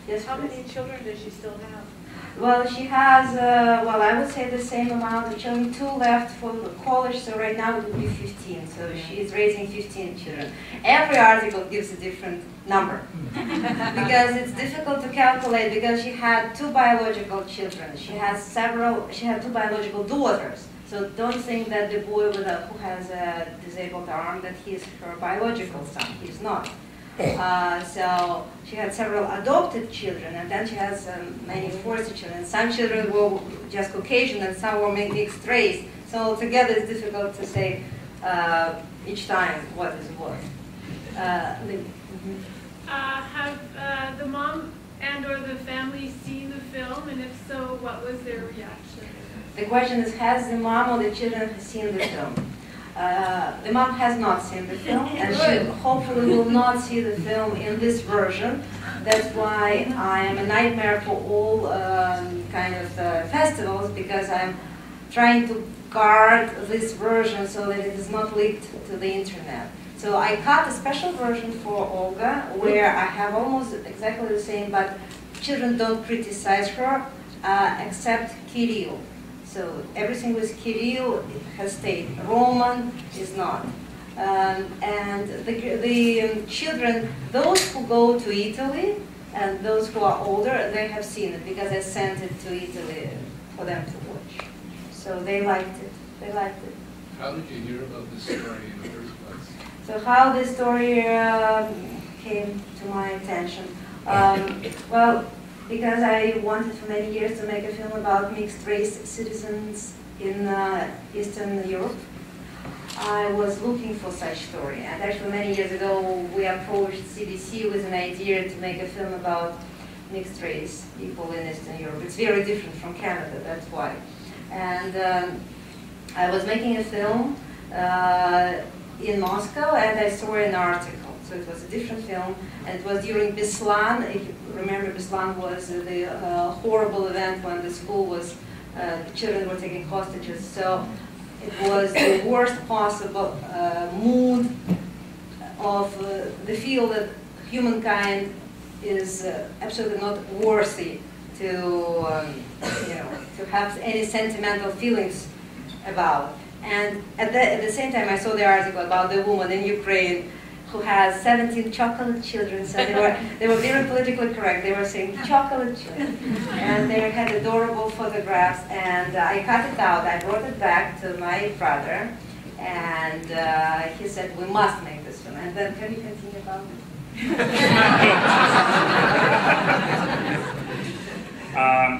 Yes, how many children does she still have? Well, she has, well, I would say the same amount of children, 2 left for college, so right now it would be 15. So she's raising 15 children. Every article gives a different number because it's difficult to calculate because she had 2 biological children. She had 2 biological daughters. So don't think that the boy who has a disabled arm, that he's her biological son. He's not. So she had several adopted children, and then she has many foster children. Some children were just Caucasian, and some were mixed race. So altogether, it's difficult to say each time what is what. Have the mom and/or the family seen the film, and if so, what was their reaction? The question is, has the mom or the children seen the film? The mom has not seen the film, and she hopefully will not see the film in this version. That's why I am a nightmare for all kind of festivals, because I'm trying to guard this version so that it is not leaked to the internet. So I cut a special version for Olga, where I have almost exactly the same, but children don't criticize her, except Kirill. So everything with Kirill has stayed. Roman is not. And the children, those who go to Italy and those who are older, they have seen it because I sent it to Italy for them to watch. So they liked it. They liked it. How did you hear about this story in the first place? So how this story came to my attention? Well, because I wanted for many years to make a film about mixed-race citizens in Eastern Europe. I was looking for such story, and actually many years ago we approached CBC with an idea to make a film about mixed-race people in Eastern Europe. It's very different from Canada, that's why. And I was making a film in Moscow, and I saw an article. So it was a different film, and it was during Beslan. If you remember, Beslan was the horrible event when the school was, the children were taking hostages. So it was the worst possible mood of the feel that humankind is absolutely not worthy to, you know, to have any sentimental feelings about. And at the same time, I saw the article about the woman in Ukraine who has 17 chocolate children. So they were very politically correct. They were saying chocolate children. And they had adorable photographs. And I cut it out. I brought it back to my brother. And he said, we must make this film. And then, can you continue about it?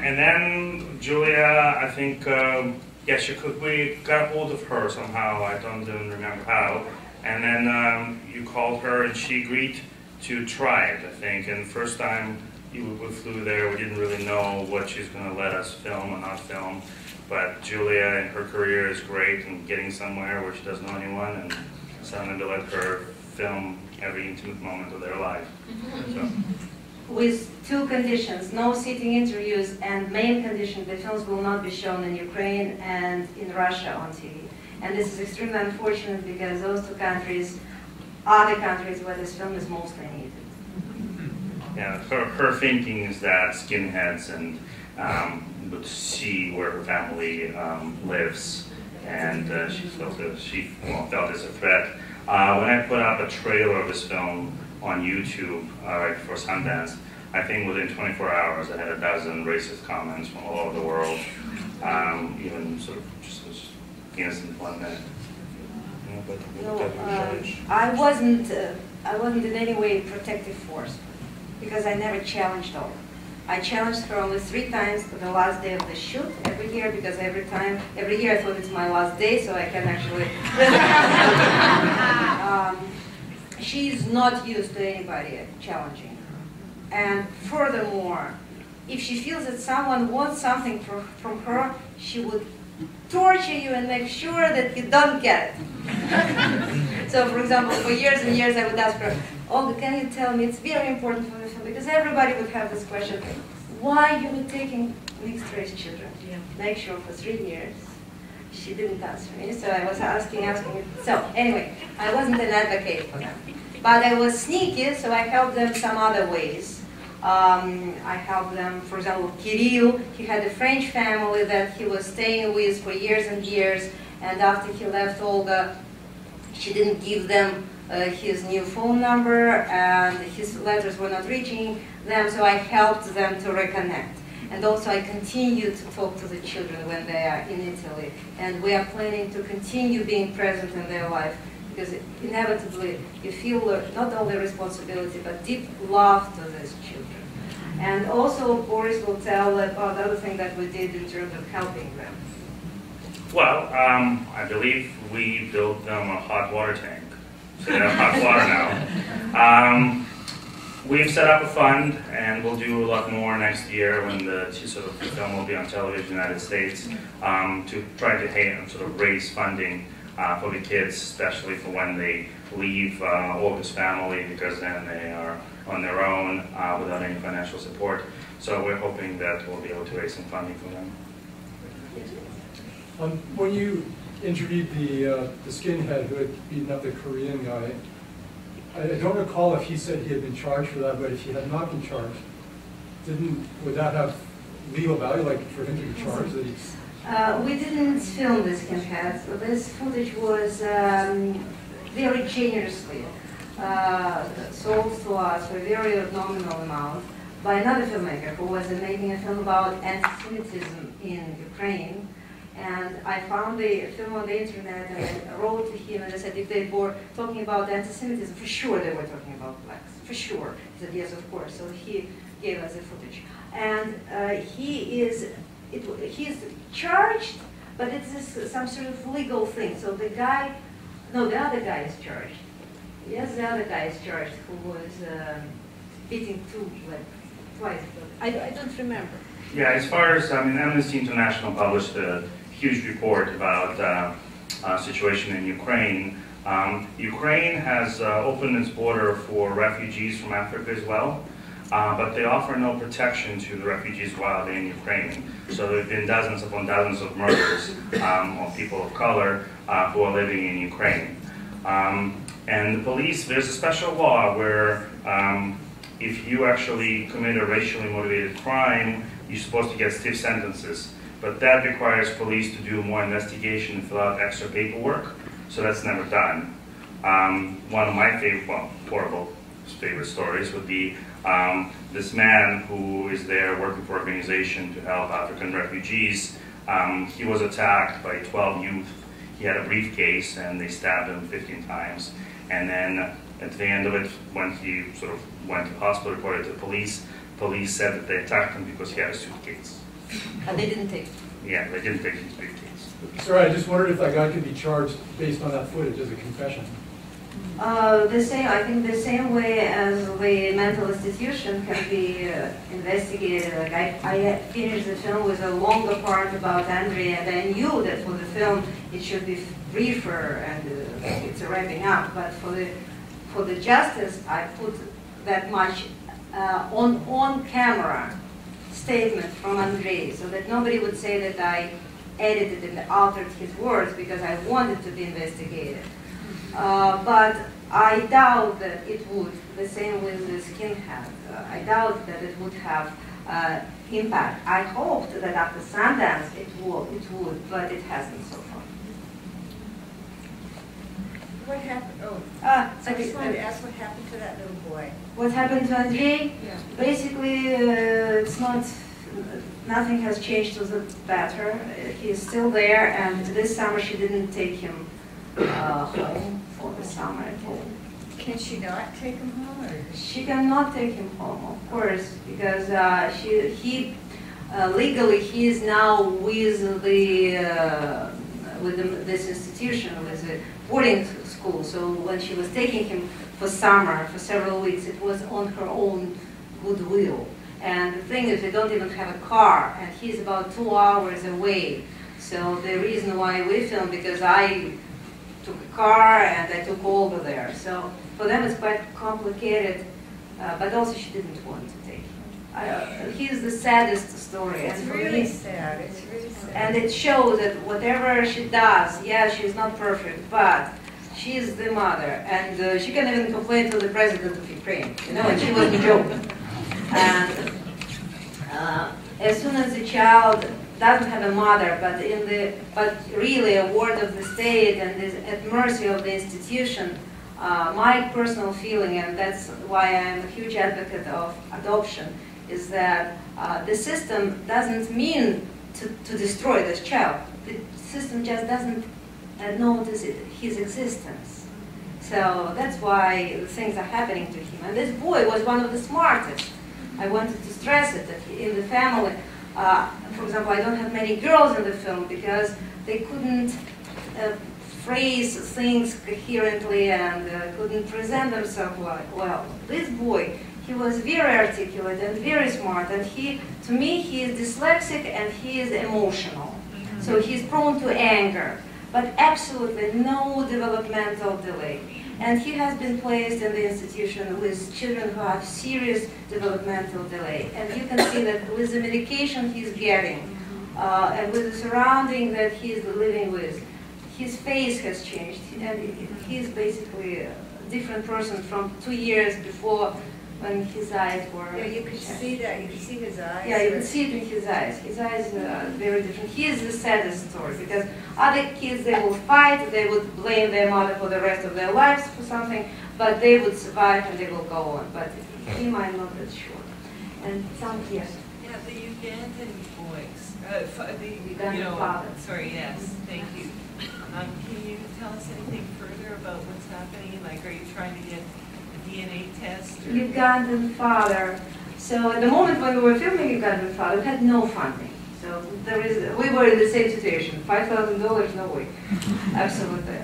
And then Julia, I think, yes, we got hold of her somehow. I don't even remember how. And then you called her, and she agreed to try it, I think. And the first time we flew there, we didn't really know what she's going to let us film or not film. But Julia and her career is great, and getting somewhere where she doesn't know anyone, and suddenly to let her film every intimate moment of their life. So. With 2 conditions: no sitting interviews, and main condition, the films will not be shown in Ukraine and in Russia on TV. And this is extremely unfortunate because those 2 countries are the countries where this film is mostly needed. Yeah, her thinking is that skinheads and would see where her family lives, and she felt it's a threat. When I put up a trailer of this film on YouTube right before Sundance, I think within 24 hours I had a dozen racist comments from all over the world, even sort of just innocent 1 minute. I wasn't in any way protective force because I never challenged her. I challenged her only 3 times for the last day of the shoot every year, because every year I thought it's my last day, so I can actually. She's not used to anybody challenging her, and furthermore, if she feels that someone wants something from her, she would torture you and make sure that you don't get it. So, for example, for years and years I would ask her, Olga, can you tell me, it's very important for the film, because everybody would have this question, why you were taking mixed-race children? Yeah. Make sure for 3 years. She didn't answer me, so I was asking. So, anyway, I wasn't an advocate for them. But I was sneaky, so I helped them some other ways. I helped them, for example, Carel, he had a French family that he was staying with for years and years, and after he left Olga, she didn't give them his new phone number, and his letters were not reaching them, so I helped them to reconnect. And also I continue to talk to the children when they are in Italy, and we are planning to continue being present in their life, because inevitably you feel not only responsibility but deep love to these children. And also Boris will tell about the other thing that we did in terms of helping them. Well, I believe we built them a hot water tank, so they have hot water now. We've set up a fund, and we'll do a lot more next year when the film will be on television in the United States, to try to sort of raise funding for the kids, especially for when they leave Olga's family, because then they are on their own without any financial support. So we're hoping that we'll be able to raise some funding for them. When you interviewed the skinhead who had beaten up the Korean guy, I don't recall if he said he had been charged for that, but if he had not been charged, would that have legal value, like for him to be charged? That we didn't film the skinheads. This footage was very generously sold to us for a very nominal amount by another filmmaker who was making a film about anti-Semitism in Ukraine. And I found the film on the internet, and I wrote to him and I said if they were talking about anti-Semitism, for sure they were talking about blacks, for sure. He said yes, of course. So he gave us the footage. And he's charged, but it's some sort of legal thing. So the guy, no, the other guy is charged. Yes, the other guy is charged who was beating twice. I don't remember. Yeah, as far as, Amnesty International published a huge report about situation in Ukraine. Ukraine has opened its border for refugees from Africa as well, but they offer no protection to the refugees while they're in Ukraine. So there have been dozens upon dozens of murders of people of color who are living in Ukraine. And the police, there's a special law where if you actually commit a racially motivated crime, you're supposed to get stiff sentences. But that requires police to do more investigation and fill out extra paperwork, so that's never done. One of my horrible favorite stories would be this man who is there working for an organization to help African refugees. He was attacked by 12 youth. He had a briefcase and they stabbed him 15 times. And then at the end of it, when he sort of went to the hospital, reported to the police said that they attacked him because he had a suitcase. And they didn't take it. Yeah, they didn't take his briefcase. Sorry, I just wondered if that guy could be charged based on that footage as a confession. I think the same way as the mental institution can be investigated. Like I finished the film with a longer part about Andrei, and I knew that for the film it should be briefer and it's wrapping up. But for the justice, I put that much on camera statement from Andrei, so that nobody would say that I edited and altered his words because I wanted to be investigated. But I doubt that it would, the same with the skinhead, I doubt that it would have impact. I hoped that after Sundance it would, but it hasn't so far. What happened? I just wanted to ask what happened to that little boy. What happened to Andrei? Yeah. Basically, it's not, nothing has changed to the better. He's still there, and this summer she didn't take him home for the summer at all. Can she not take him home? Or? She cannot take him home, of course, because legally he is now with this institution, with the boarding school. So when she was taking him for summer, for several weeks, it was on her own goodwill. And the thing is, they don't even have a car, and he's about 2 hours away. So the reason why we filmed, because I took a car and I took Olga there. So for them it's quite complicated, but also she didn't want to take him. He's the saddest story. It's really sad. It's really sad. And it shows that whatever she does, yeah, she's not perfect, but she's the mother, and she can even complain to the president of Ukraine, and she wasn't joking. And as soon as the child doesn't have a mother, but really a ward of the state and is at mercy of the institution, my personal feeling, and that's why I'm a huge advocate of adoption, is that the system doesn't mean to destroy this child. The system just doesn't notice his existence. So that's why things are happening to him. And this boy was one of the smartest. I wanted to stress it, that in the family, for example, I don't have many girls in the film because they couldn't phrase things coherently and couldn't present themselves well. This boy, he was very articulate and very smart, and to me, he is dyslexic and he is emotional. So he's prone to anger, but absolutely no developmental delay. And he has been placed in the institution with children who have serious developmental delay. And you can see that with the medication he's getting, and with the surrounding that he's living with, his face has changed, and he's basically a different person from 2 years before, when his eyes were... Yeah, you could see that. You could see his eyes. Yeah, you could see it in his eyes. His eyes are very different. He is the saddest story, because other kids, they will fight, they would blame their mother for the rest of their lives for something, but they would survive and they will go on. But him, I'm not that sure. And some, yes. Yeah, the Ugandan boys, Ugandan father. Sorry, yes, thank you. Can you tell us anything further about what's happening? Like, are you trying to get a DNA test? Or? Ugandan father. So at the moment when we were filming Ugandan father, we had no funding. So we were in the same situation. $5,000, no way. Absolutely.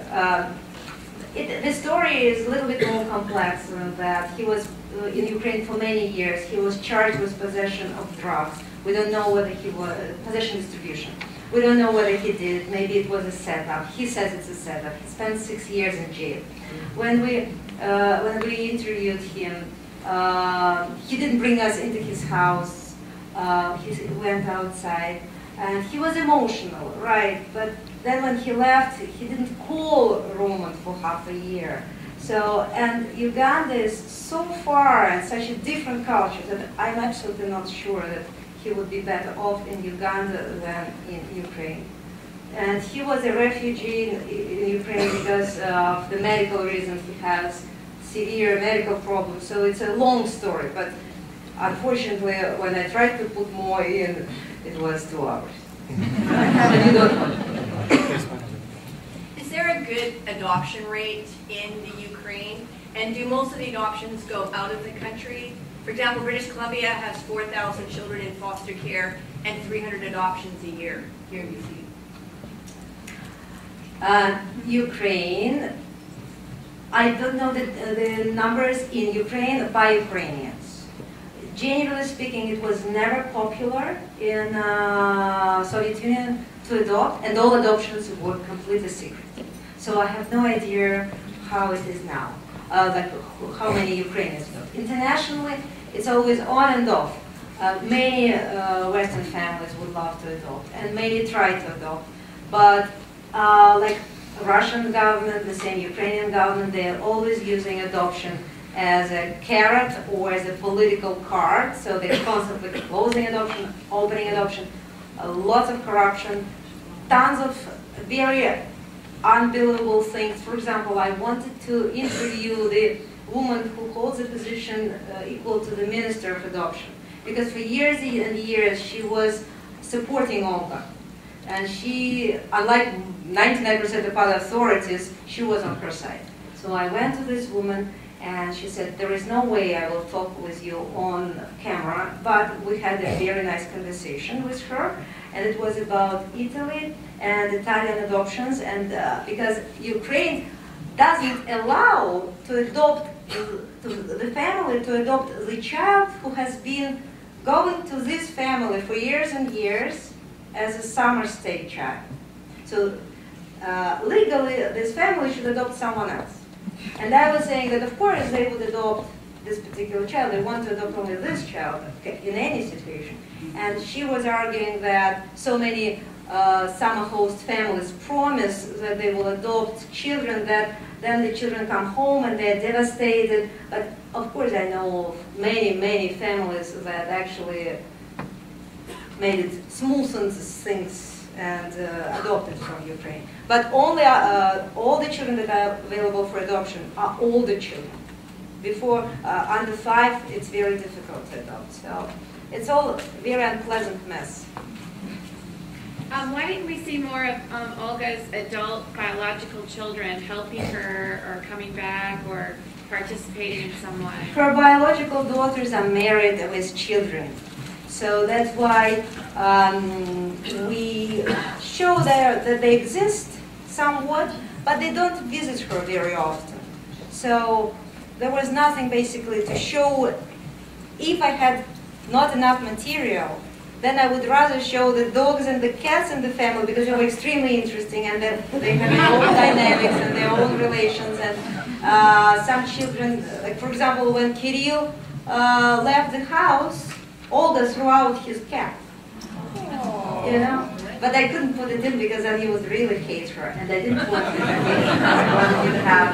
The story is a little bit more complex than that. He was in Ukraine for many years. He was charged with possession of drugs. We don't know whether he was possession distribution. We don't know whether he did it. Maybe it was a setup. He says it's a setup. He spent 6 years in jail. When we interviewed him, he didn't bring us into his house. He went outside, and he was emotional, right? But then when he left, he didn't call Roman for half a year. So, and Uganda is so far and such a different culture that I'm absolutely not sure that he would be better off in Uganda than in Ukraine. And he was a refugee in Ukraine because of the medical reasons. He has severe medical problems. So it's a long story, but unfortunately, when I tried to put more in, it was 2 hours. And you don't want it. Is there a good adoption rate in the Ukraine? And do most of the adoptions go out of the country? For example, British Columbia has 4,000 children in foster care and 300 adoptions a year here in BC. Ukraine, I don't know the numbers in Ukraine by Ukrainians. Generally speaking, it was never popular in Soviet Union to adopt, and all adoptions were completely secret. So I have no idea how it is now, like how many Ukrainians adopt. Internationally, it's always on and off. Many Western families would love to adopt, and many try to adopt, but like Russian government, the same Ukrainian government, they are always using adoption as a carrot or as a political card. So they're constantly closing adoption, opening adoption, lots of corruption, tons of very unbelievable things. For example, I wanted to interview the woman who holds a position equal to the Minister of Adoption, because for years and years she was supporting Olga. And she, unlike 99% of other authorities, she was on her side. So I went to this woman and she said, there is no way I will talk with you on camera, but we had a very nice conversation with her, and it was about Italy and Italian adoptions, and because Ukraine doesn't allow to adopt the family to adopt the child who has been going to this family for years and years as a summer stay child. So legally, this family should adopt someone else. And I was saying that, of course, they would adopt this particular child. They want to adopt only this child in any situation. And she was arguing that so many summer host families promise that they will adopt children, that then the children come home and they're devastated. But of course I know of many families that actually made it smoothened things and adopted from Ukraine. But only all the children that are available for adoption are older children. Before under 5, it's very difficult to adopt. So it's all a very unpleasant mess. Why didn't we see more of Olga's adult biological children helping her or coming back or participating in some way? Her biological daughters are married with children. So that's why we show that they exist somewhat, but they don't visit her very often. So there was nothing basically to show. If I had not enough material, then I would rather show the dogs and the cats in the family because they were extremely interesting and they have their own dynamics and their own relations. And some children, like for example, when Carel left the house, Olga threw out his cap. You know? But I couldn't put it in because then he would really hate her, and I didn't want him to hate her. I wanted him to have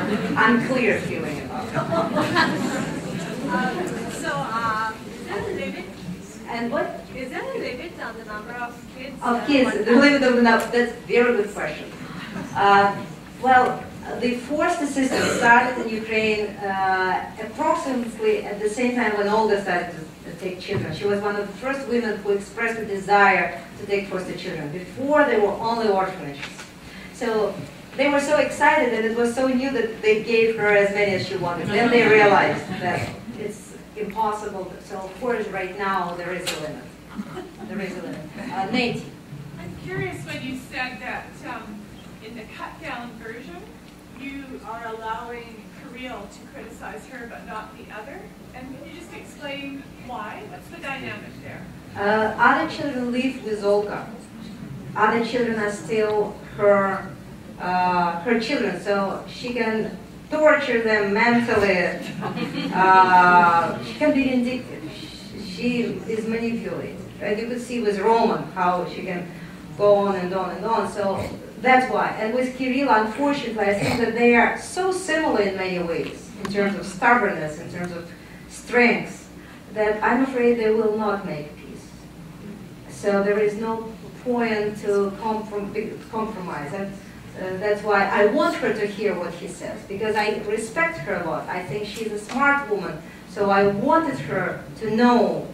unclear feeling about it. Is that a limit? And what? Is that a limit on the number of kids? Of kids, the limit of the number, that's a very good question. Well, the forced system started in Ukraine approximately at the same time when Olga started to take children. She was one of the first women who expressed a desire to take foster children. Before, they were only orphanages. So they were so excited and it was so new that they gave her as many as she wanted. Then they realized that it's impossible. So of course, right now, there is a limit. There is a limit. Nate? I'm curious when you said that in the cut-down version, you are allowing Carel to criticize her but not the other. And can you just explain why? What's the dynamic there? Other children live with Olga. Other children are still her children, so she can torture them mentally. She can be vindictive. She is manipulated. Right? You could see with Roman how she can go on and on and on. So that's why. And with Carel, unfortunately, I think that they are so similar in many ways, in terms of stubbornness, in terms of strength, that I'm afraid they will not make peace. So there is no point to compromise. That's why I want her to hear what he says, because I respect her a lot. I think she's a smart woman, so I wanted her to know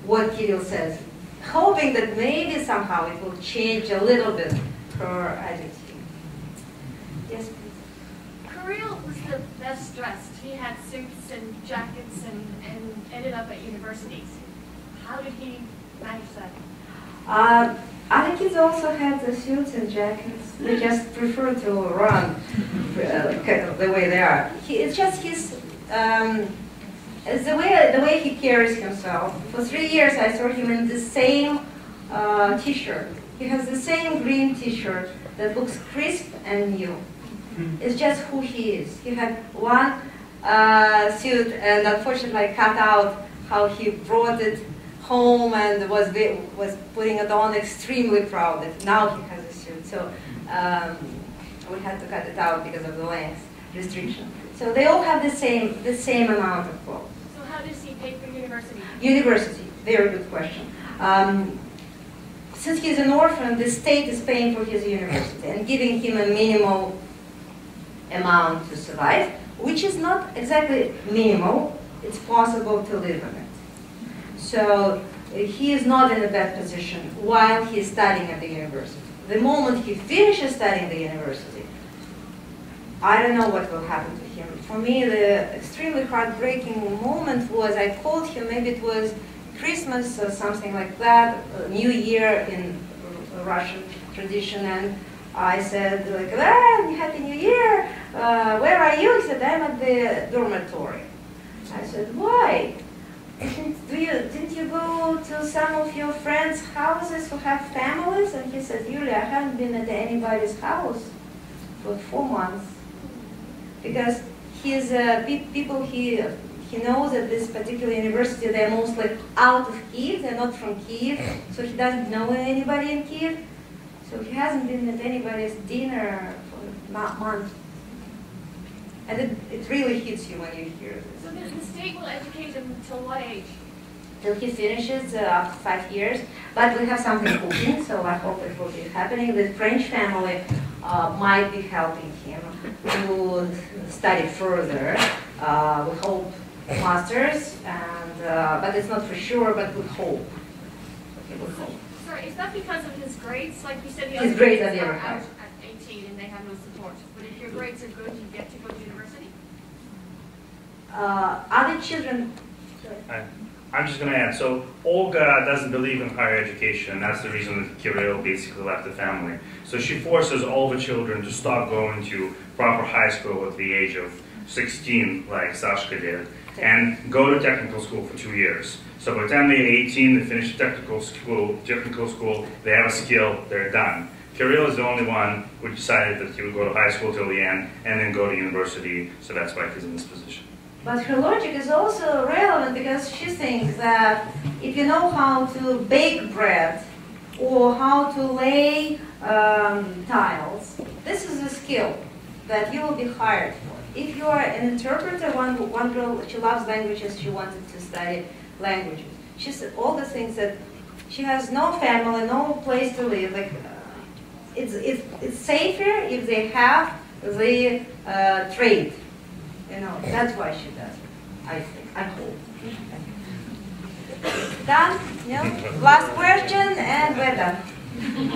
what Carel says, hoping that maybe somehow it will change a little bit her attitude. Yes, please. Carel was the best dressed. He had suits and jackets and ended up at universities. How did he manage that? Other kids also had the suits and jackets. They just prefer to run the way they are. It's just his, it's the way he carries himself. For 3 years I saw him in the same t-shirt. He has the same green t-shirt that looks crisp and new. It's just who he is. He had one suit, and unfortunately I cut out how he brought it home and was putting it on, extremely proud that now he has a suit. So we had to cut it out because of the length restriction. So they all have the same amount of clothes. So how does he pay for university? University, very good question. Since he's an orphan, the state is paying for his university and giving him a minimal amount to survive, which is not exactly minimal. It's possible to live on it. So he is not in a bad position while he's studying at the university. The moment he finishes studying the university, I don't know what will happen to him. For me, the extremely heartbreaking moment was I called him, maybe it was Christmas or something like that, New Year in Russian tradition, and I said, like, Happy New Year, where are you? He said, I'm at the dormitory. I said, why? Didn't you go to some of your friends' houses who have families? And he said, Yulia, I haven't been at anybody's house for 4 months. Because his people he knows at this particular university, they're mostly out of Kiev, they're not from Kiev, so he doesn't know anybody in Kiev. So he hasn't been at anybody's dinner for not months. And it really hits you when you hear this. So the state will educate him till what age? Till he finishes after 5 years. But we have something cooking, so I hope it will be happening. The French family might be helping him to study further. We hope masters, and but it's not for sure, but we hope. Okay, we hope. Sorry, is that because of his grades? Like you said, the His other grades kids are very are high. out at 18 and they have no support. But if your grades are good, you get to go to university? Other children, I'm just going to add, so Olga doesn't believe in higher education. That's the reason that Carel basically left the family. So she forces all the children to stop going to proper high school at the age of 16, like Sashka did, and go to technical school for 2 years. So by the time they're 18, they finish technical school, they have a skill, they're done. Carel is the only one who decided that he would go to high school till the end and then go to university, so that's why he's in this position. but her logic is also relevant because she thinks that if you know how to bake bread or how to lay tiles, this is a skill that you will be hired for. If you are an interpreter, one girl, she loves languages, she wanted to study languages. She said all the things that she has no family, no place to live. Like it's safer if they have the trade. You know, that's why she does it, I think, I hope. Done? Yeah? Last question, and we're done.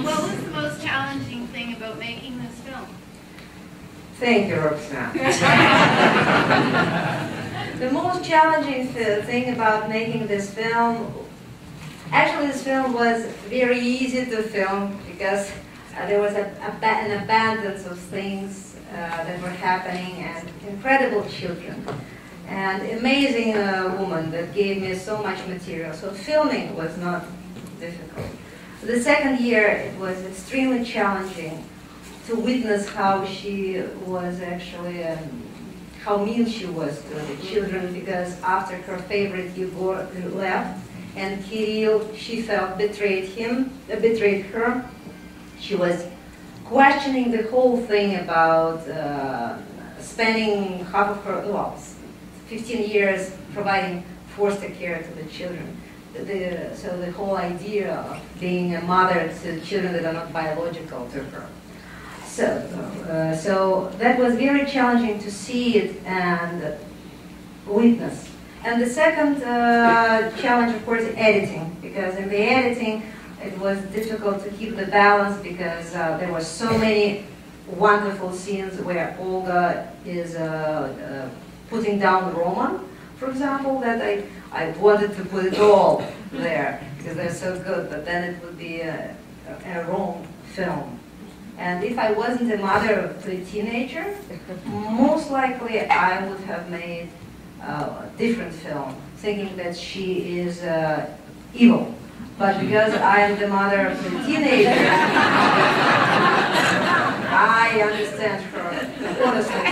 What was the most challenging thing about making this film? Thank you, Roxanne. The most challenging thing about making this film, actually this film was very easy to film because there was an abundance of things that were happening and incredible children and amazing woman that gave me so much material. So filming was not difficult. The second year it was extremely challenging to witness how she was actually, how mean she was to the children because after her favorite Yegor left and Kirill, she felt betrayed her. She was questioning the whole thing about spending half of her, well, 15 years providing foster care to the children. So the whole idea of being a mother to children that are not biological to her. So that was very challenging to see it and witness. And the second challenge, of course, editing, because in the editing, it was difficult to keep the balance because there were so many wonderful scenes where Olga is putting down Roman, for example, that I wanted to put it all there because they're so good, but then it would be a wrong film. And if I wasn't a mother to a teenager, most likely I would have made a different film, thinking that she is evil. But because I am the mother of a teenager, I understand her, honestly.